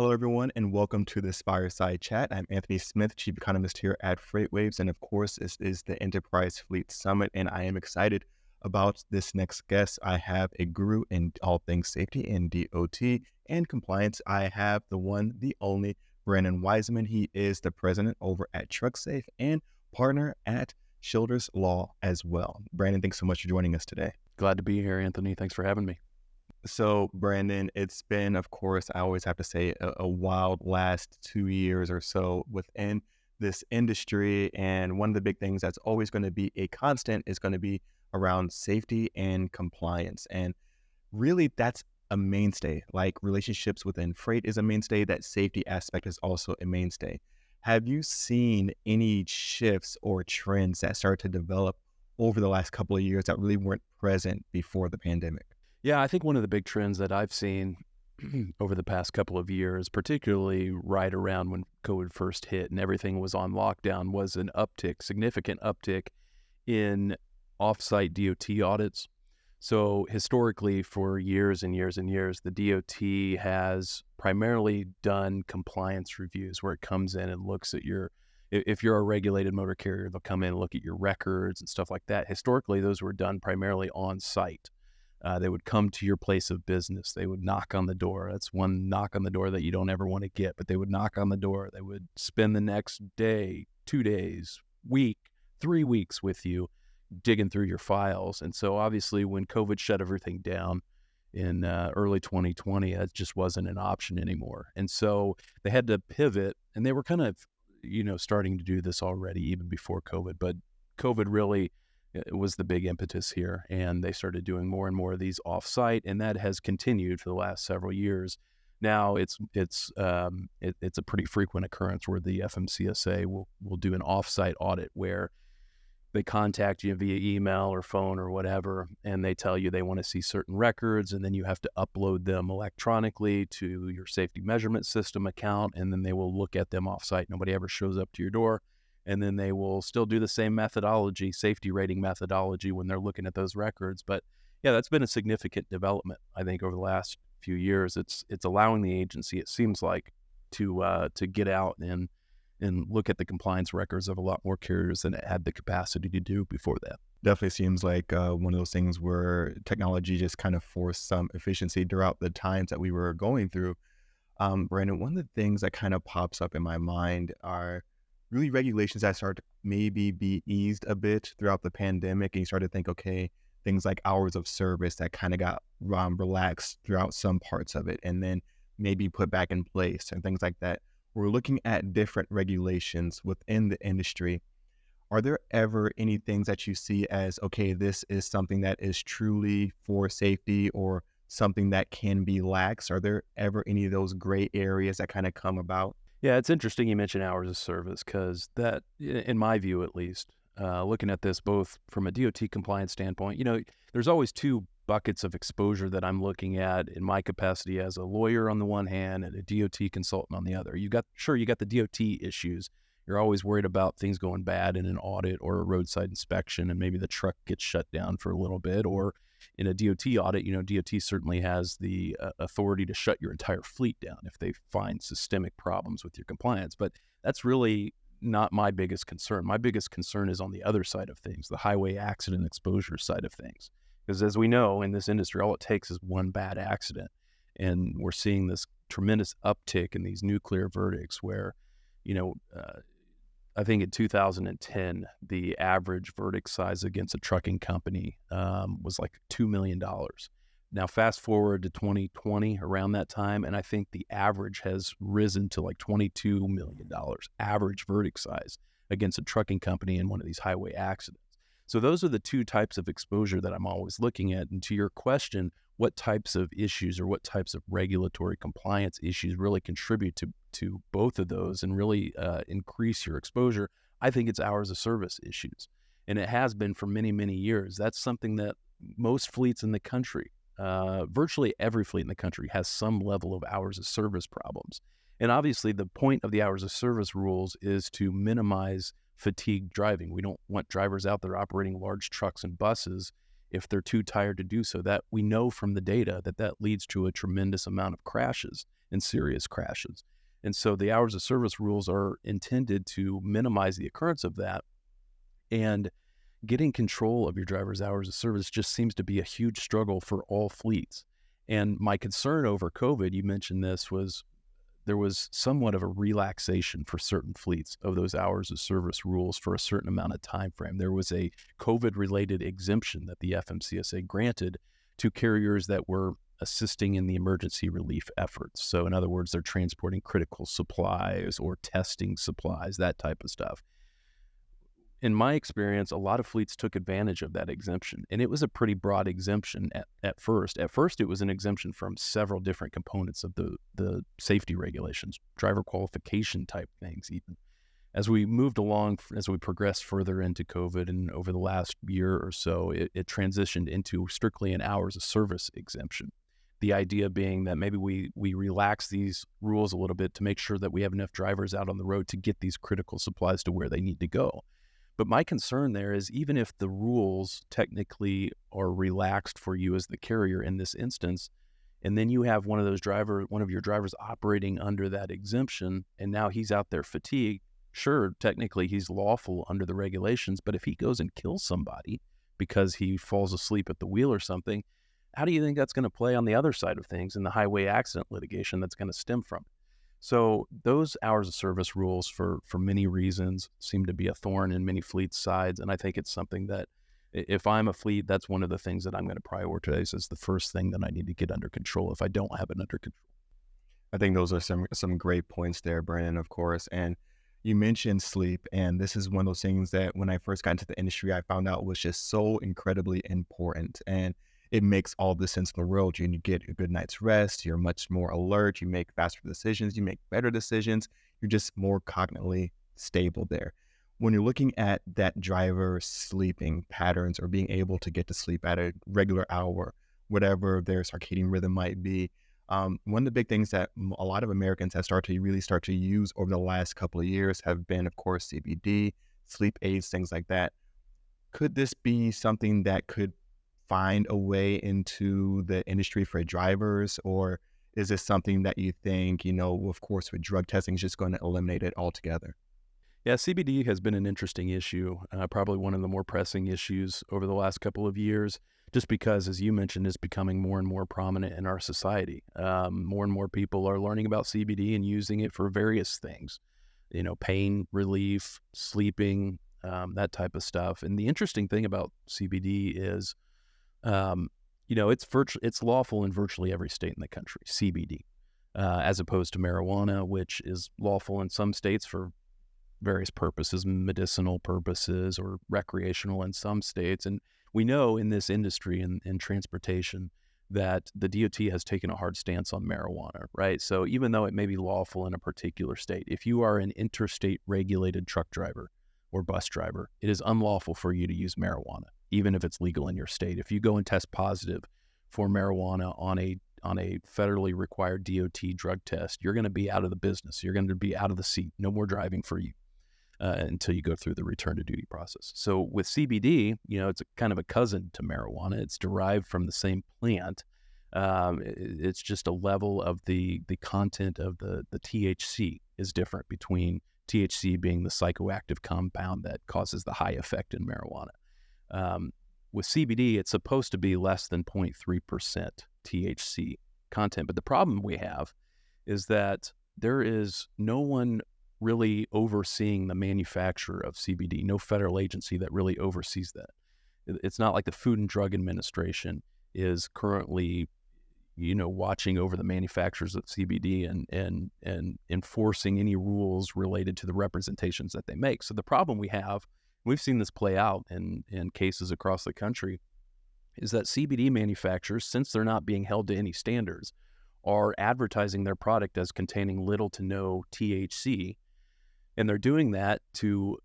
Hello, everyone, and welcome to this Fireside Chat. I'm Anthony Smith, Chief Economist here at FreightWaves. And of course, this is the Enterprise Fleet Summit, and I am excited about this next guest. I have a guru in all things safety in DOT and compliance. I have the one, the only Brandon Wiseman. He is the president over at TruckSafe and partner at Childers Law as well. Brandon, thanks so much for joining us today. Glad to be here, Anthony. Thanks for having me. So, Brandon, it's been, of course, I always have to say, a wild last 2 years or so within this industry. And one of the big things that's always going to be a constant is going to be around safety and compliance. And really, that's a mainstay. Like relationships within freight is a mainstay. That safety aspect is also a mainstay. Have you seen any shifts or trends that started to develop over the last couple of years that really weren't present before the pandemic? Yeah, I think one of the big trends that I've seen over the past couple of years, particularly right around when COVID first hit and everything was on lockdown, was an uptick, significant uptick in off-site DOT audits. So historically, for years and years and years, the DOT has primarily done compliance reviews where it comes in and looks at if you're a regulated motor carrier, they'll come in and look at your records and stuff like that. Historically, those were done primarily on site. They would come to your place of business. They would knock on the door. That's one knock on the door that you don't ever want to get, but they would knock on the door. They would spend the next day, 2 days, week, 3 weeks with you digging through your files. And so obviously when COVID shut everything down in early 2020, that just wasn't an option anymore. And so they had to pivot, and they were kind of, starting to do this already even before COVID, but COVID really it was the big impetus here, and they started doing more and more of these off-site, and that has continued for the last several years. Now it's a pretty frequent occurrence where the FMCSA will do an off-site audit where they contact you via email or phone or whatever, and they tell you they want to see certain records, and then you have to upload them electronically to your safety measurement system account, and then they will look at them off-site. Nobody ever shows up to your door. And then they will still do the same methodology, safety rating methodology, when they're looking at those records. But yeah, that's been a significant development, I think, over the last few years. It's allowing the agency, it seems like, to get out and look at the compliance records of a lot more carriers than it had the capacity to do before that. Definitely seems like one of those things where technology just kind of forced some efficiency throughout the times that we were going through. Brandon, one of the things that kind of pops up in my mind are really regulations that start to maybe be eased a bit throughout the pandemic, and you start to think, okay, things like hours of service that kind of got relaxed throughout some parts of it, and then maybe put back in place and things like that. We're looking at different regulations within the industry. Are there ever any things that you see as, okay, this is something that is truly for safety or something that can be lax? Are there ever any of those gray areas that kind of come about? Yeah, it's interesting you mention hours of service because that, in my view at least, looking at this both from a DOT compliance standpoint, there's always two buckets of exposure that I'm looking at in my capacity as a lawyer on the one hand and a DOT consultant on the other. You got the DOT issues. You're always worried about things going bad in an audit or a roadside inspection, and maybe the truck gets shut down for a little bit, or in a DOT audit, DOT certainly has the authority to shut your entire fleet down if they find systemic problems with your compliance. But that's really not my biggest concern. My biggest concern is on the other side of things, the highway accident exposure side of things. Because as we know, in this industry, all it takes is one bad accident. And we're seeing this tremendous uptick in these nuclear verdicts where, I think in 2010, the average verdict size against a trucking company was like $2 million. Now, fast forward to 2020, around that time, and I think the average has risen to like $22 million, average verdict size against a trucking company in one of these highway accidents. So those are the two types of exposure that I'm always looking at. And to your question, what types of issues or what types of regulatory compliance issues really contribute to both of those and really increase your exposure? I think it's hours of service issues. And it has been for many, many years. That's something that most fleets in the country, virtually every fleet in the country, has some level of hours of service problems. And obviously the point of the hours of service rules is to minimize fatigue driving. We don't want drivers out there operating large trucks and buses if they're too tired to do so. That we know from the data that leads to a tremendous amount of crashes and serious crashes. And so the hours of service rules are intended to minimize the occurrence of that. And getting control of your driver's hours of service just seems to be a huge struggle for all fleets. And my concern over COVID, you mentioned this, was there was somewhat of a relaxation for certain fleets of those hours of service rules for a certain amount of time frame. There was a COVID-related exemption that the FMCSA granted to carriers that were assisting in the emergency relief efforts. So in other words, they're transporting critical supplies or testing supplies, that type of stuff. In my experience, a lot of fleets took advantage of that exemption, and it was a pretty broad exemption at first. At first, it was an exemption from several different components of the safety regulations, driver qualification type things even. As we moved along, as we progressed further into COVID and over the last year or so, it transitioned into strictly an hours of service exemption. The idea being that maybe we relax these rules a little bit to make sure that we have enough drivers out on the road to get these critical supplies to where they need to go. But my concern there is, even if the rules technically are relaxed for you as the carrier in this instance, and then you have one of your drivers operating under that exemption, and now he's out there fatigued, sure, technically he's lawful under the regulations, but if he goes and kills somebody because he falls asleep at the wheel or something, how do you think that's going to play on the other side of things in the highway accident litigation that's going to stem from it? So those hours of service rules, for many reasons, seem to be a thorn in many fleets' sides. And I think it's something that, if I'm a fleet, that's one of the things that I'm going to prioritize as the first thing that I need to get under control if I don't have it under control. I think those are some great points there, Brandon, of course. And you mentioned sleep, and this is one of those things that when I first got into the industry, I found out was just so incredibly important. And it makes all the sense in the world. You get a good night's rest. You're much more alert. You make faster decisions. You make better decisions. You're just more cognitively stable there. When you're looking at that driver sleeping patterns or being able to get to sleep at a regular hour, whatever their circadian rhythm might be, one of the big things that a lot of Americans have really start to use over the last couple of years have been, of course, CBD, sleep aids, things like that. Could this be something that could find a way into the industry for drivers, or is this something that you think, of course, with drug testing is just going to eliminate it altogether? Yeah, CBD has been an interesting issue, probably one of the more pressing issues over the last couple of years, just because, as you mentioned, it's becoming more and more prominent in our society. More and more people are learning about CBD and using it for various things, pain relief, sleeping, that type of stuff. And the interesting thing about CBD is, it's lawful in virtually every state in the country, CBD, as opposed to marijuana, which is lawful in some states for various purposes, medicinal purposes or recreational in some states. And we know in this industry in transportation that the DOT has taken a hard stance on marijuana, right? So even though it may be lawful in a particular state, if you are an interstate regulated truck driver or bus driver, it is unlawful for you to use marijuana, even if it's legal in your state. If you go and test positive for marijuana on a federally required DOT drug test, you're going to be out of the business. You're going to be out of the seat. No more driving for you until you go through the return to duty process. So with CBD, it's a kind of a cousin to marijuana. It's derived from the same plant. It's just a level of the content of the THC is different, between THC being the psychoactive compound that causes the high effect in marijuana. With CBD, it's supposed to be less than 0.3% THC content. But the problem we have is that there is no one really overseeing the manufacture of CBD, no federal agency that really oversees that. It's not like the Food and Drug Administration is currently, watching over the manufacturers of CBD and enforcing any rules related to the representations that they make. So the problem we have, we've seen this play out in cases across the country, is that CBD manufacturers, since they're not being held to any standards, are advertising their product as containing little to no THC. And they're doing that to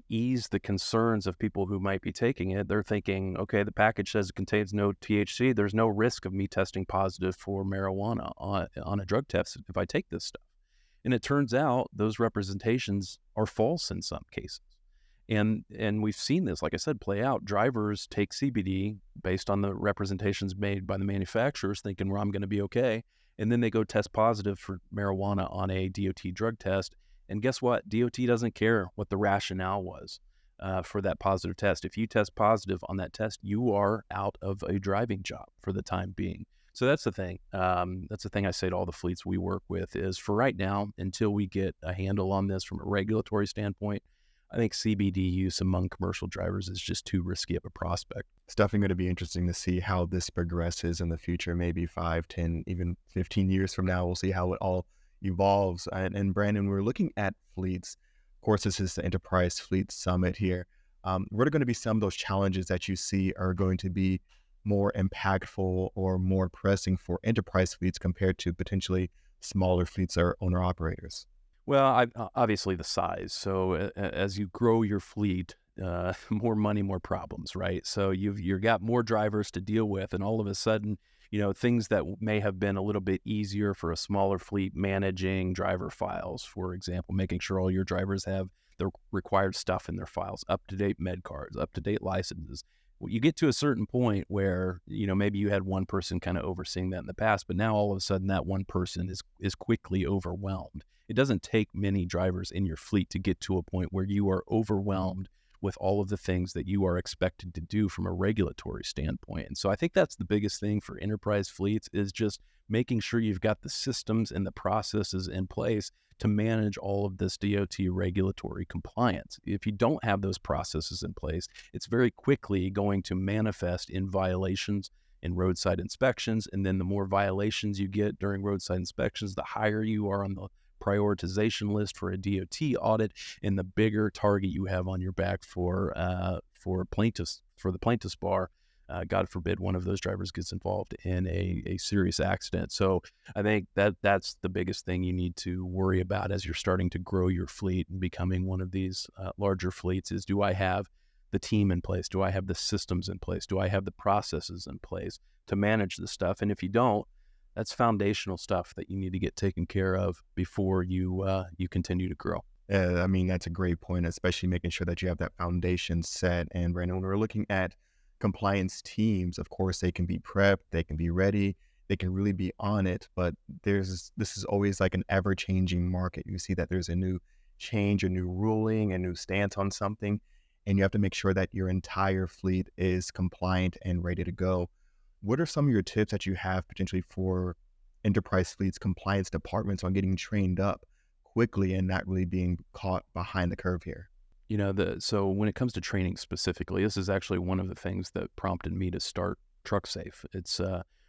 ease the concerns of people who might be taking it. They're thinking, okay, the package says it contains no THC. There's no risk of me testing positive for marijuana on a drug test if I take this stuff. And it turns out those representations are false in some cases. And we've seen this, like I said, play out. Drivers take CBD based on the representations made by the manufacturers, thinking, well, I'm going to be okay. and then they go test positive for marijuana on a DOT drug test. And guess what? DOT doesn't care what the rationale was for that positive test. If you test positive on that test, you are out of a driving job for the time being. So that's the thing. That's the thing I say to all the fleets we work with is for right now, until we get a handle on this from a regulatory standpoint, I think CBD use among commercial drivers is just too risky of a prospect. It's definitely going to be interesting to see how this progresses in the future, maybe 5, 10, even 15 years from now. We'll see how it all evolves. And Brandon, we're looking at fleets. Of course, this is the Enterprise Fleet Summit here. What are going to be some of those challenges that you see are going to be more impactful or more pressing for enterprise fleets compared to potentially smaller fleets or owner operators? Well, obviously the size. So as you grow your fleet, more money, more problems, right? So you've got more drivers to deal with, and all of a sudden, things that may have been a little bit easier for a smaller fleet, managing driver files, for example, making sure all your drivers have the required stuff in their files, up-to-date med cards, up-to-date licenses. Well, you get to a certain point where, maybe you had one person kind of overseeing that in the past, but now all of a sudden that one person is quickly overwhelmed. It doesn't take many drivers in your fleet to get to a point where you are overwhelmed with all of the things that you are expected to do from a regulatory standpoint. And so I think that's the biggest thing for enterprise fleets is just making sure you've got the systems and the processes in place to manage all of this DOT regulatory compliance. If you don't have those processes in place, it's very quickly going to manifest in violations in roadside inspections. And then the more violations you get during roadside inspections, the higher you are on the prioritization list for a DOT audit, and the bigger target you have on your back for plaintiffs, for the plaintiffs bar. God forbid one of those drivers gets involved in a serious accident. So I think that's the biggest thing you need to worry about as you're starting to grow your fleet and becoming one of these larger fleets is, do I have the team in place? Do I have the systems in place? Do I have the processes in place to manage this stuff? And if you don't, that's foundational stuff that you need to get taken care of before you continue to grow. I mean, that's a great point, especially making sure that you have that foundation set. And Brandon, when we're looking at compliance teams, of course, they can be prepped, they can be ready, they can really be on it. But this is always like an ever-changing market. You see that there's a new change, a new ruling, a new stance on something, and you have to make sure that your entire fleet is compliant and ready to go. What are some of your tips that you have potentially for enterprise fleets compliance departments on getting trained up quickly and not really being caught behind the curve here? So when it comes to training specifically, this is actually one of the things that prompted me to start TruckSafe. It's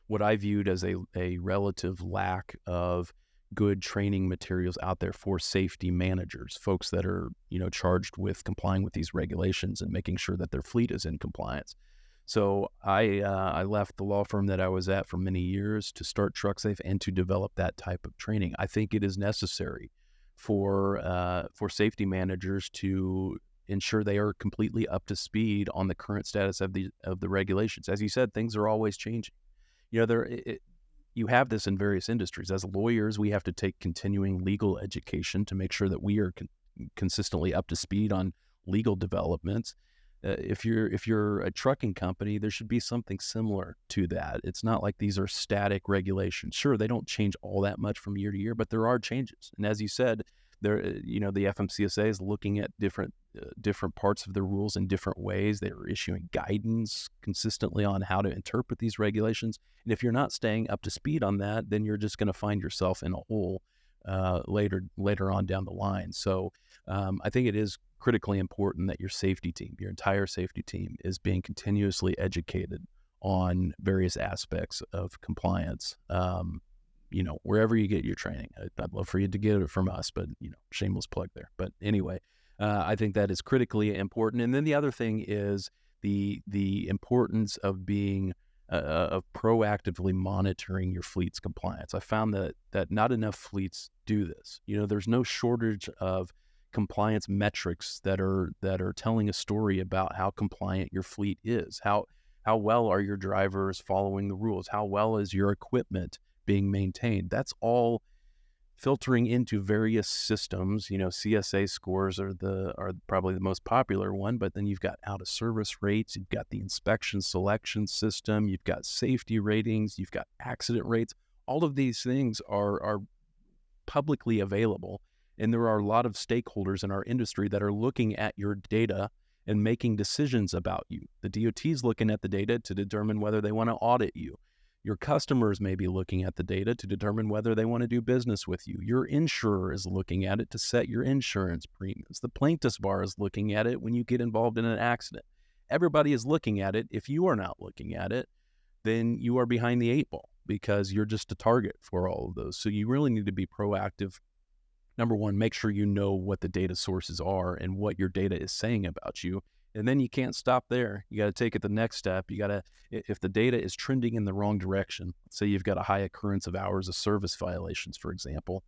what I viewed as a relative lack of good training materials out there for safety managers, folks that are, charged with complying with these regulations and making sure that their fleet is in compliance. So I left the law firm that I was at for many years to start TruckSafe and to develop that type of training. I think it is necessary for safety managers to ensure they are completely up to speed on the current status of the regulations. As you said, things are always changing. You have this in various industries. As lawyers, we have to take continuing legal education to make sure that we are consistently up to speed on legal developments. If you're a trucking company, there should be something similar to that. It's not like these are static regulations. Sure, they don't change all that much from year to year, but there are changes. And as you said, the FMCSA is looking at different parts of the rules in different ways. They are issuing guidance consistently on how to interpret these regulations. And if you're not staying up to speed on that, then you're just going to find yourself in a hole later on down the line. So I think it is critically important that your safety team, your entire safety team, is being continuously educated on various aspects of compliance. Wherever you get your training, I'd love for you to get it from us, but shameless plug there. But anyway, I think that is critically important. And then the other thing is the importance of being of proactively monitoring your fleet's compliance. I found that not enough fleets do this. There's no shortage of compliance metrics that are telling a story about how compliant your fleet is. How well are your drivers following the rules? How well is your equipment being maintained? That's all filtering into various systems. CSA scores are probably the most popular one, but then you've got out of service rates, you've got the inspection selection system, you've got safety ratings, you've got accident rates. All of these things are publicly available. And there are a lot of stakeholders in our industry that are looking at your data and making decisions about you. The DOT is looking at the data to determine whether they want to audit you. Your customers may be looking at the data to determine whether they want to do business with you. Your insurer is looking at it to set your insurance premiums. The plaintiff's bar is looking at it when you get involved in an accident. Everybody is looking at it. If you are not looking at it, then you are behind the eight ball because you're just a target for all of those. So you really need to be proactive. Number one, make sure you know what the data sources are and what your data is saying about you. And then you can't stop there. You got to take it the next step. You got to, if the data is trending in the wrong direction, say you've got a high occurrence of hours of service violations, for example,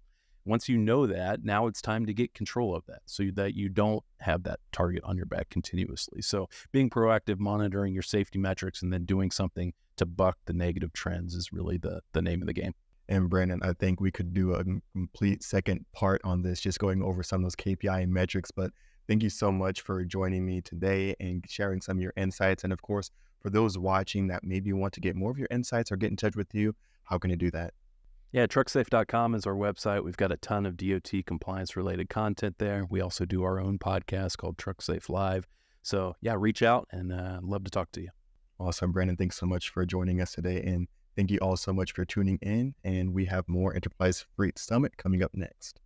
once you know that, now it's time to get control of that so that you don't have that target on your back continuously. So being proactive, monitoring your safety metrics, and then doing something to buck the negative trends is really the name of the game. And Brandon, I think we could do a complete second part on this, just going over some of those KPI and metrics. But thank you so much for joining me today and sharing some of your insights. And of course, for those watching that maybe want to get more of your insights or get in touch with you, how can you do that? Yeah, trucksafe.com is our website. We've got a ton of DOT compliance related content there. We also do our own podcast called TruckSafe Live. So yeah, reach out and love to talk to you. Awesome, Brandon. Thanks so much for joining us today. And thank you all so much for tuning in. And we have more Enterprise Freight Summit coming up next.